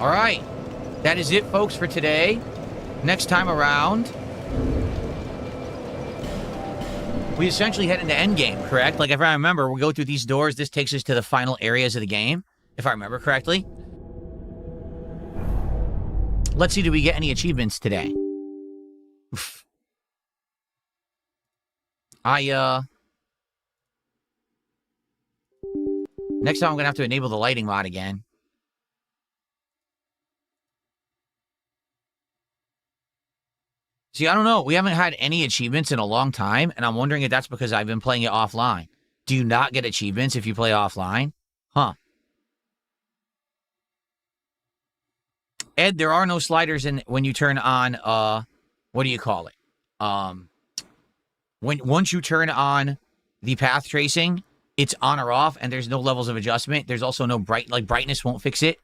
All right. That is it, folks, for today. Next time around, we essentially head into endgame, correct? Like, if I remember, we go through these doors. This takes us to the final areas of the game, if I remember correctly. Let's see, do we get any achievements today? Oof. Next time I'm going to have to enable the lighting mod again. See, I don't know. We haven't had any achievements in a long time, and I'm wondering if that's because I've been playing it offline. Do you not get achievements if you play offline? Huh. Ed, there are no sliders in when you turn on, what do you call it? Once you turn on the path tracing, it's on or off, and there's no levels of adjustment. There's also no brightness won't fix it.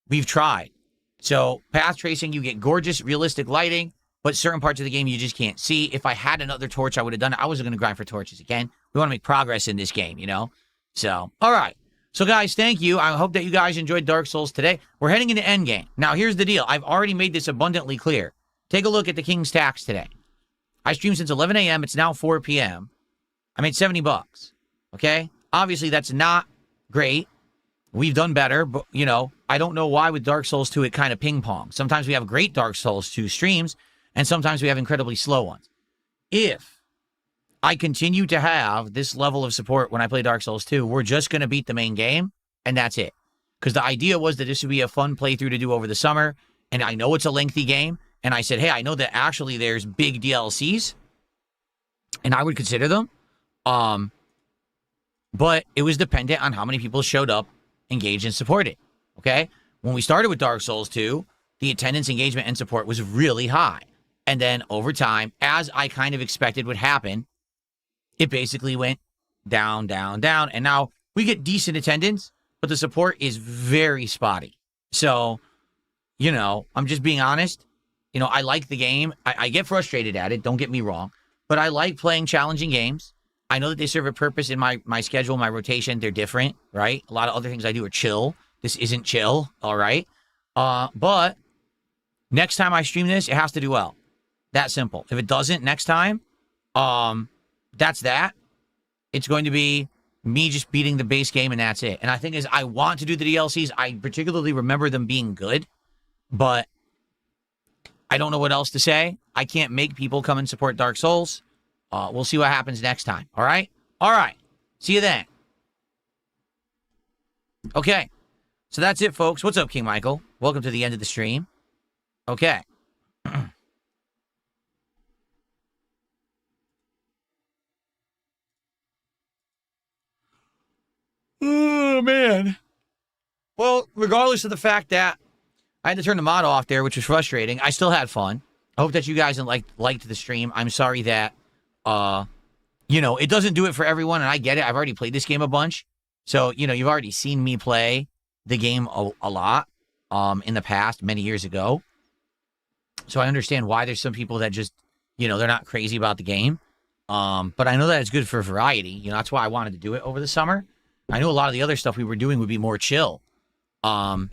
We've tried. So, path tracing, you get gorgeous, realistic lighting, but certain parts of the game you just can't see. If I had another torch, I would have done it. I wasn't going to grind for torches again. We want to make progress in this game, you know? So, all right. So, guys, thank you. I hope that you guys enjoyed Dark Souls today. We're heading into endgame. Now, here's the deal. I've already made this abundantly clear. Take a look at the King's Tax today. I streamed since 11 a.m. It's now 4 p.m. I made $70. Okay? Obviously, that's not great. We've done better, but, you know, I don't know why with Dark Souls 2 it kind of ping-pong. Sometimes we have great Dark Souls 2 streams, and sometimes we have incredibly slow ones. If I continue to have this level of support when I play Dark Souls 2, we're just going to beat the main game, and that's it. Because the idea was that this would be a fun playthrough to do over the summer, and I know it's a lengthy game, and I said, hey, I know that actually there's big DLCs, and I would consider them. But it was dependent on how many people showed up, engaged, and supported. Okay? When we started with Dark Souls 2, the attendance, engagement, and support was really high. And then over time, as I kind of expected would happen, it basically went down, down, down. And now we get decent attendance, but the support is very spotty. So, you know, I'm just being honest. You know, I like the game. I get frustrated at it. Don't get me wrong. But I like playing challenging games. I know that they serve a purpose in my schedule, my rotation. They're different, right? A lot of other things I do are chill. This isn't chill, all right? But next time I stream this, it has to do well. That simple. If it doesn't next time, that's that. It's going to be me just beating the base game, and that's it. And I think is I want to do the DLCs. I particularly remember them being good, but I don't know what else to say. I can't make people come and support Dark Souls. We'll see what happens next time. All right? All right. See you then. Okay. So that's it, folks. What's up, King Michael? Welcome to the end of the stream. Okay. Oh, man. Well, regardless of the fact that I had to turn the mod off there, which was frustrating, I still had fun. I hope that you guys liked the stream. I'm sorry that, you know, it doesn't do it for everyone, and I get it. I've already played this game a bunch. So, you know, you've already seen me play the game a lot in the past, many years ago. So I understand why there's some people that just, you know, they're not crazy about the game. But I know that it's good for variety. You know, that's why I wanted to do it over the summer. I knew a lot of the other stuff we were doing would be more chill. But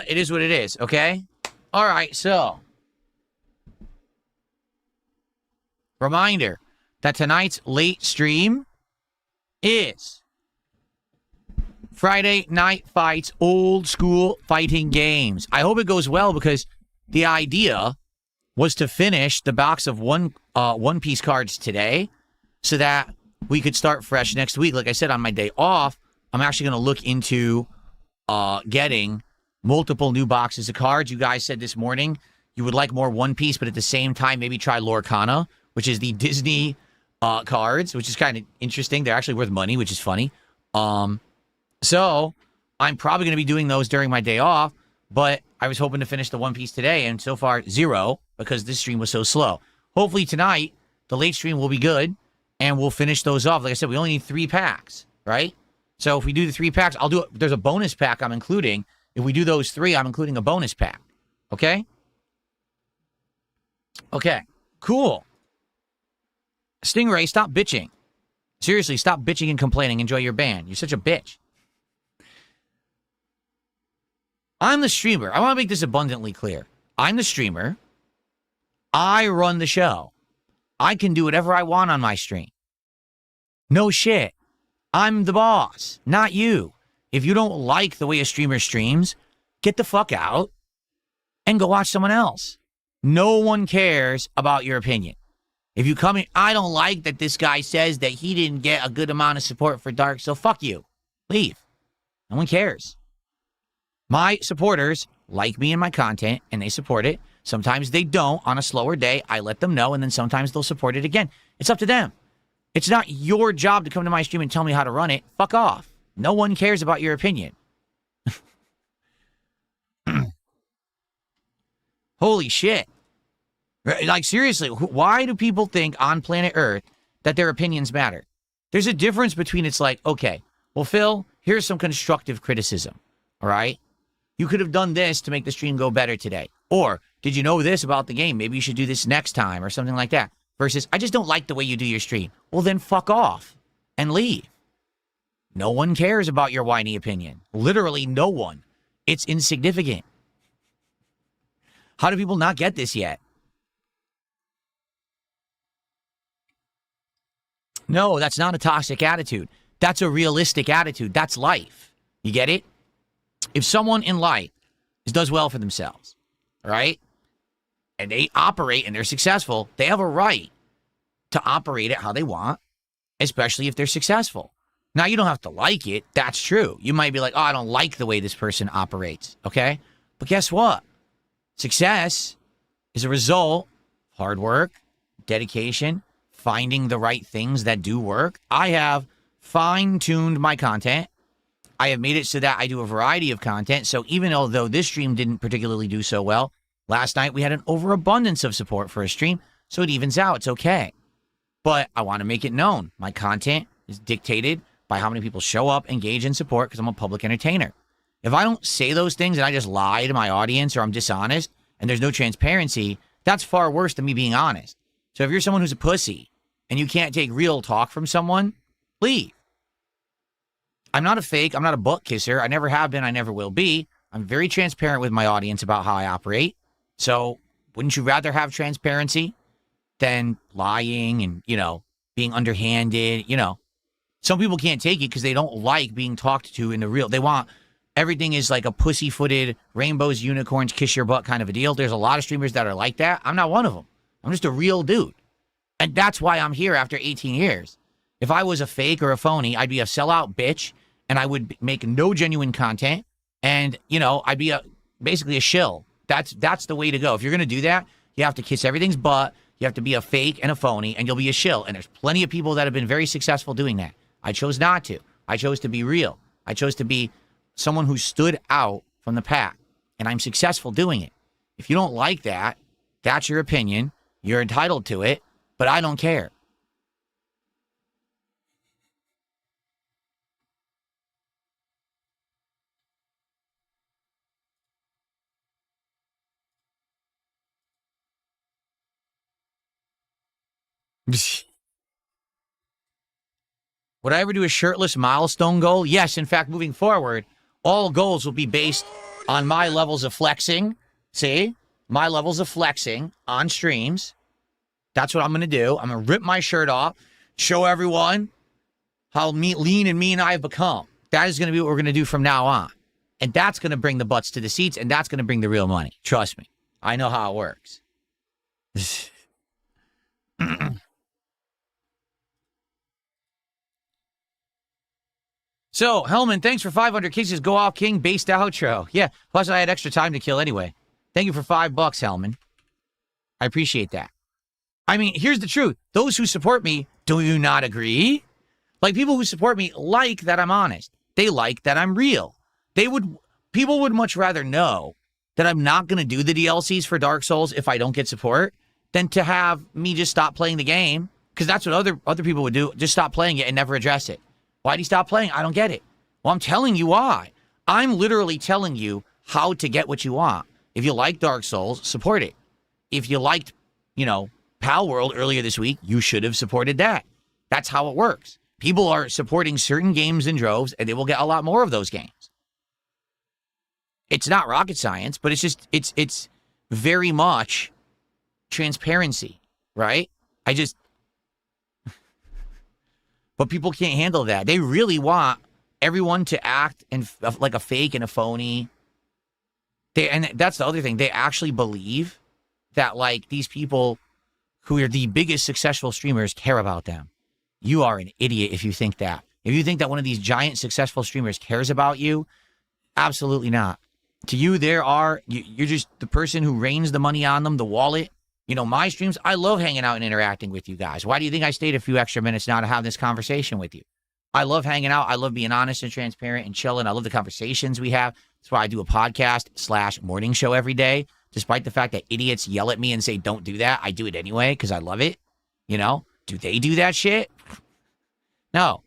it is what it is, okay? All right, so. Reminder that tonight's late stream is Friday Night Fights old school fighting games. I hope it goes well because the idea was to finish the box of One Piece cards today so that we could start fresh next week. Like I said, on my day off, I'm actually going to look into getting multiple new boxes of cards. You guys said this morning you would like more One Piece, but at the same time, maybe try Lorcana, which is the Disney cards, which is kind of interesting. They're actually worth money, which is funny. So I'm probably going to be doing those during my day off, but I was hoping to finish the One Piece today, and so far, 0, because this stream was so slow. Hopefully tonight, the late stream will be good, and we'll finish those off. Like I said, we only need 3 packs, right? So if we do the 3 packs, I'll do it. There's a bonus pack I'm including. If we do those 3, I'm including a bonus pack. Okay? Okay. Cool. Stingray, stop bitching. Seriously, stop bitching and complaining. Enjoy your band. You're such a bitch. I'm the streamer. I want to make this abundantly clear. I'm the streamer. I run the show. I can do whatever I want on my stream. No shit. I'm the boss, not you. If you don't like the way a streamer streams, get the fuck out and go watch someone else. No one cares about your opinion. If you come in, I don't like that this guy says that he didn't get a good amount of support for Dark, so fuck you. Leave. No one cares. My supporters like me and my content, and they support it. Sometimes they don't. On a slower day, I let them know, and then sometimes they'll support it again. It's up to them. It's not your job to come to my stream and tell me how to run it. Fuck off. No one cares about your opinion. Holy shit. Like, seriously, why do people think on planet Earth that their opinions matter? There's a difference between it's like, okay, well, Phil, here's some constructive criticism, all right? You could have done this to make the stream go better today. Or, did you know this about the game? Maybe you should do this next time or something like that. Versus, I just don't like the way you do your stream. Well, then fuck off and leave. No one cares about your whiny opinion. Literally no one. It's insignificant. How do people not get this yet? No, that's not a toxic attitude. That's a realistic attitude. That's life. You get it? If someone in life does well for themselves, right? And they operate and they're successful, they have a right to operate it how they want, especially if they're successful. Now, you don't have to like it. That's true. You might be like, oh, I don't like the way this person operates, okay? But guess what? Success is a result of hard work, dedication, finding the right things that do work. I have fine-tuned my content. I have made it so that I do a variety of content. So even although this stream didn't particularly do so well, last night we had an overabundance of support for a stream, so it evens out. It's okay. But I want to make it known. My content is dictated by how many people show up, engage, and support because I'm a public entertainer. If I don't say those things and I just lie to my audience or I'm dishonest and there's no transparency, that's far worse than me being honest. So if you're someone who's a pussy and you can't take real talk from someone, leave. I'm not a fake. I'm not a butt kisser. I never have been. I never will be. I'm very transparent with my audience about how I operate. So wouldn't you rather have transparency than lying and, being underhanded? Some people can't take it because they don't like being talked to in the real. They want everything is like a pussy-footed, rainbows, unicorns, kiss your butt kind of a deal. There's a lot of streamers that are like that. I'm not one of them. I'm just a real dude. And that's why I'm here after 18 years. If I was a fake or a phony, I'd be a sellout bitch, and I would make no genuine content, and, I'd be basically a shill. That's the way to go. If you're going to do that, you have to kiss everything's butt, you have to be a fake and a phony, and you'll be a shill. And there's plenty of people that have been very successful doing that. I chose not to. I chose to be real. I chose to be someone who stood out from the pack, and I'm successful doing it. If you don't like that, that's your opinion. You're entitled to it, but I don't care. Would I ever do a shirtless milestone goal? Yes. In fact, moving forward, all goals will be based on my levels of flexing. See? My levels of flexing on streams. That's what I'm going to do. I'm going to rip my shirt off, show everyone how lean and mean I've become. That is going to be what we're going to do from now on. And that's going to bring the butts to the seats, and that's going to bring the real money. Trust me. I know how it works. So, Hellman, thanks for 500 kisses. Go off, King. Based outro. Yeah, plus I had extra time to kill anyway. Thank you for $5, Hellman. I appreciate that. I mean, here's the truth. Those who support me, do you not agree? Like, people who support me like that I'm honest. They like that I'm real. People would much rather know that I'm not going to do the DLCs for Dark Souls if I don't get support than to have me just stop playing the game. Because that's what other people would do. Just stop playing it and never address it. Why'd he stop playing? I don't get it. Well, I'm telling you why. I'm literally telling you how to get what you want. If you like Dark Souls, support it. If you liked, Pal World earlier this week, you should have supported that. That's how it works. People are supporting certain games in droves, and they will get a lot more of those games. It's not rocket science, but it's very much transparency, right? But people can't handle that. They really want everyone to act like a fake and a phony. And that's the other thing. They actually believe that like these people who are the biggest successful streamers care about them. You are an idiot if you think that. If you think that one of these giant successful streamers cares about you, absolutely not. To you, you're just the person who rains the money on them, the wallet. You know, my streams, I love hanging out and interacting with you guys. Why do you think I stayed a few extra minutes now to have this conversation with you? I love hanging out. I love being honest and transparent and chilling. I love the conversations we have. That's why I do a podcast / morning show every day. Despite the fact that idiots yell at me and say, don't do that, I do it anyway because I love it. You know, do they do that shit? No.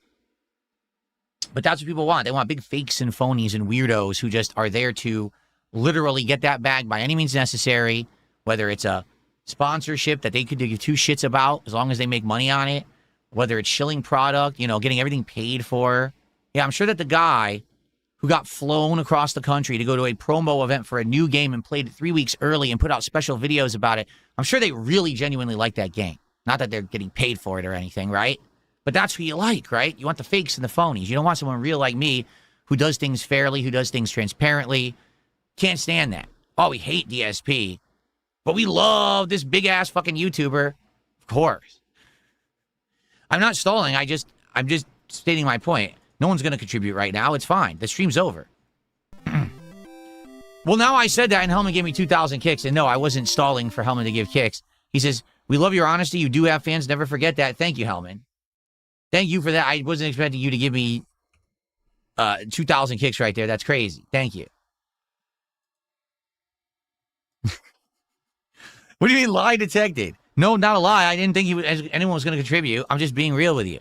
But that's what people want. They want big fakes and phonies and weirdos who just are there to literally get that bag by any means necessary, whether it's a sponsorship that they could give two shits about as long as they make money on it, whether it's shilling product, you know, getting everything paid for. Yeah, I'm sure that the guy who got flown across the country to go to a promo event for a new game and played it 3 weeks early and put out special videos about it, I'm sure they really genuinely like that game. Not that they're getting paid for it or anything, right? But that's who you like, right? You want the fakes and the phonies. You don't want someone real like me who does things fairly, who does things transparently. Can't stand that. Oh, we hate DSP. But we love this big-ass fucking YouTuber. Of course. I'm not stalling. I'm just stating my point. No one's going to contribute right now. It's fine. The stream's over. Well, now I said that, and Hellman gave me 2,000 kicks. And no, I wasn't stalling for Hellman to give kicks. He says, we love your honesty. You do have fans. Never forget that. Thank you, Hellman. Thank you for that. I wasn't expecting you to give me 2,000 kicks right there. That's crazy. Thank you. What do you mean lie detected? No, not a lie. I didn't think anyone was going to contribute. I'm just being real with you.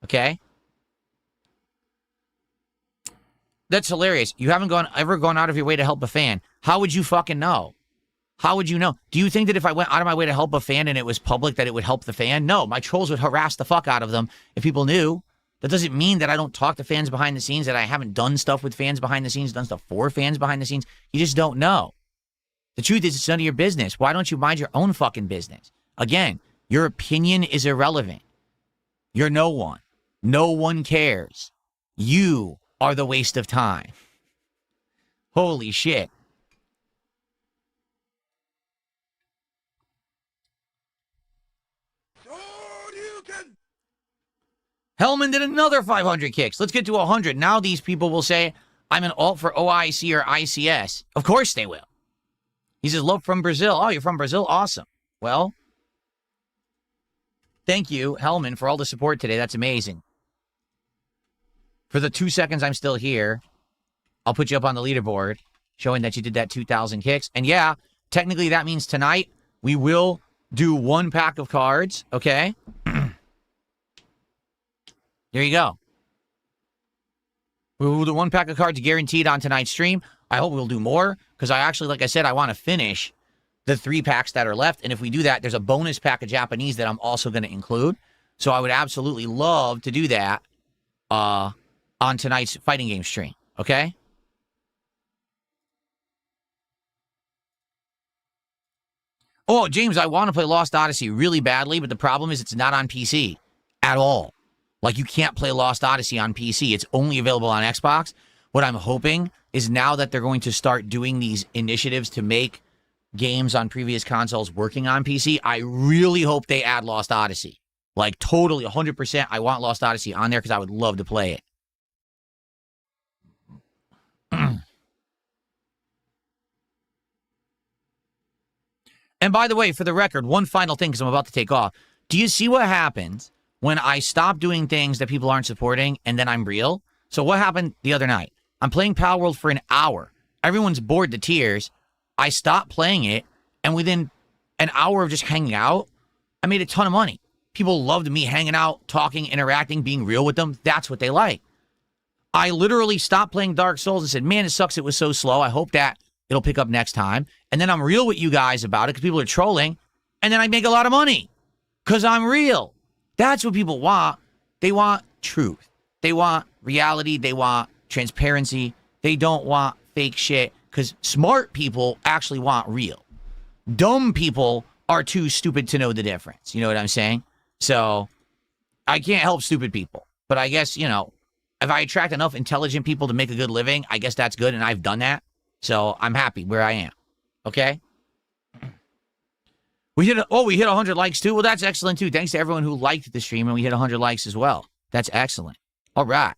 Okay? That's hilarious. You haven't ever gone out of your way to help a fan. How would you fucking know? How would you know? Do you think that if I went out of my way to help a fan and it was public that it would help the fan? No, my trolls would harass the fuck out of them if people knew. That doesn't mean that I don't talk to fans behind the scenes, that I haven't done stuff with fans behind the scenes, done stuff for fans behind the scenes. You just don't know. The truth is, it's none of your business. Why don't you mind your own fucking business? Again, your opinion is irrelevant. You're no one. No one cares. You are the waste of time. Holy shit. Hellman did another 500 kicks. Let's get to 100. Now these people will say, I'm an alt for OIC or ICS. Of course they will. He says, love from Brazil. Oh, you're from Brazil? Awesome. Well, thank you, Hellman, for all the support today. That's amazing. For the 2 seconds I'm still here, I'll put you up on the leaderboard, showing that you did that 2,000 kicks. And yeah, technically that means tonight we will do 1 pack of cards, okay? There you go. We will do 1 pack of cards guaranteed on tonight's stream. I hope we'll do more, because I actually, like I said, I want to finish the 3 packs that are left. And if we do that, there's a bonus pack of Japanese that I'm also going to include. So I would absolutely love to do that on tonight's fighting game stream, okay? Oh, James, I want to play Lost Odyssey really badly, but the problem is it's not on PC at all. Like, you can't play Lost Odyssey on PC. It's only available on Xbox. What I'm hoping is now that they're going to start doing these initiatives to make games on previous consoles working on PC, I really hope they add Lost Odyssey. Like, totally, 100%, I want Lost Odyssey on there because I would love to play it. And by the way, for the record, one final thing, because I'm about to take off. Do you see what happens when I stop doing things that people aren't supporting and then I'm real? So what happened the other night? I'm playing Pal World for an hour. Everyone's bored to tears. I stopped playing it, and within an hour of just hanging out, I made a ton of money. People loved me hanging out, talking, interacting, being real with them. That's what they like. I literally stopped playing Dark Souls and said, man, it sucks it was so slow. I hope that it'll pick up next time. And then I'm real with you guys about it because people are trolling. And then I make a lot of money because I'm real. That's what people want. They want truth. They want reality. They want transparency. They don't want fake shit. because smart people actually want real. Dumb people are too stupid to know the difference. You know what I'm saying? So I can't help stupid people. But I guess, you know, if I attract enough intelligent people to make a good living, I guess that's good, and I've done that. So I'm happy where I am. Okay? We hit 100 likes too. Well, that's excellent too. Thanks to everyone who liked the stream, and we hit 100 likes as well. That's excellent. All right.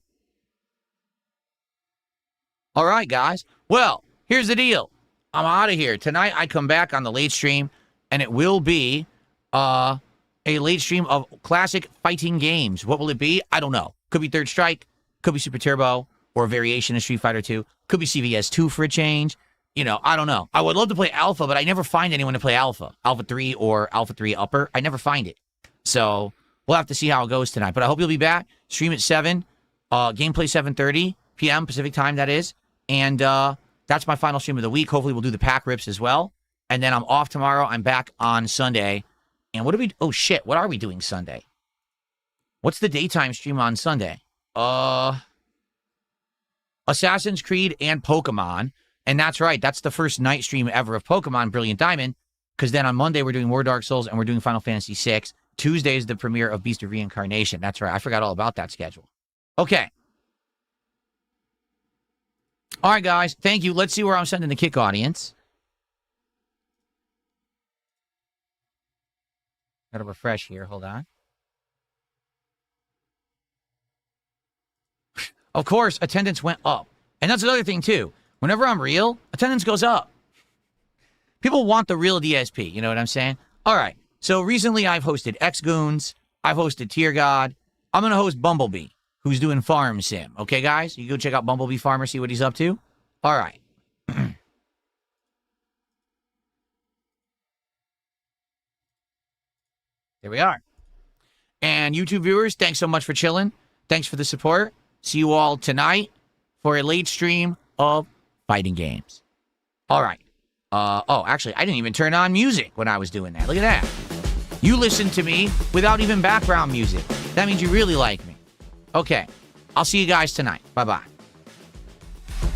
All right, guys. Well, here's the deal. I'm out of here. Tonight I come back on the late stream, and it will be a late stream of classic fighting games. What will it be? I don't know. Could be Third Strike, could be Super Turbo, or a variation of Street Fighter 2. Could be CVS 2 for a change. You know, I don't know. I would love to play Alpha, but I never find anyone to play Alpha. Alpha 3 or Alpha 3 Upper. I never find it. So we'll have to see how it goes tonight. But I hope you'll be back. Stream at 7. Gameplay 7:30 p.m. Pacific time, that is. And that's my final stream of the week. Hopefully we'll do the pack rips as well. And then I'm off tomorrow. I'm back on Sunday. And what do we... Oh, shit. What are we doing Sunday? What's the daytime stream on Sunday? Assassin's Creed and Pokemon. And that's right. That's the first night stream ever of Pokemon Brilliant Diamond. Because then on Monday, we're doing more Dark Souls and we're doing Final Fantasy VI. Tuesday is the premiere of Beast of Reincarnation. That's right. I forgot all about that schedule. Okay. All right, guys. Thank you. Let's see where I'm sending the kick audience. Gotta refresh here. Hold on. Of course, attendance went up. And that's another thing, too. Whenever I'm real, attendance goes up. People want the real DSP. You know what I'm saying? All right. So recently, I've hosted X-Goons. I've hosted Tier God. I'm going to host Bumblebee, who's doing Farm Sim. Okay, guys? You go check out Bumblebee Farmer, see what he's up to. All right. There we are. And YouTube viewers, thanks so much for chilling. Thanks for the support. See you all tonight for a late stream of fighting games. All right. Oh, actually, I didn't even turn on music when I was doing that. Look at that. You listened to me without even background music. That means you really like me. Okay. I'll see you guys tonight. Bye-bye.